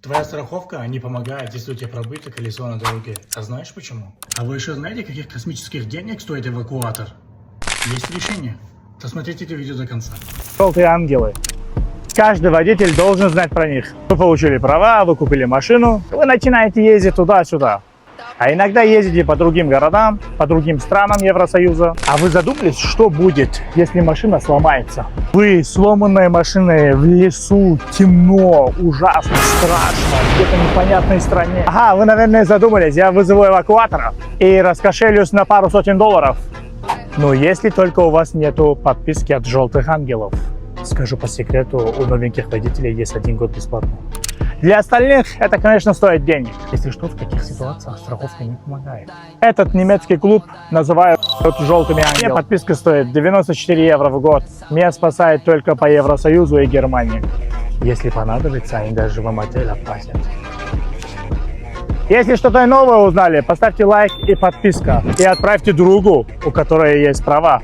Твоя страховка не помогает, если у тебя пробито колесо на дороге. А знаешь почему? А вы еще знаете, каких космических денег стоит эвакуатор? Есть решение. Досмотрите это видео до конца. Желтые ангелы. Каждый водитель должен знать про них. Вы получили права, вы купили машину, вы начинаете ездить туда-сюда. А иногда ездите по другим городам, по другим странам Евросоюза. А вы задумались, что будет, если машина сломается? Вы сломанной машиной в лесу, темно, ужасно, страшно, в где-то непонятной стране. Ага, вы, наверное, задумались, я вызову эвакуатора и раскошелюсь на пару сотен долларов. Но если только у вас нету подписки от желтых ангелов. Скажу по секрету, у новеньких водителей есть 1 год бесплатно. Для остальных это, конечно, стоит денег. Если что, в таких ситуациях страховка не помогает. Этот немецкий клуб называют желтыми ангелами. Подписка стоит 94 евро в год. Меня спасает только по Евросоюзу и Германии. Если понадобится, они даже вам отель оплатят. Если что-то новое узнали, поставьте лайк и подписка. И отправьте другу, у которой есть права.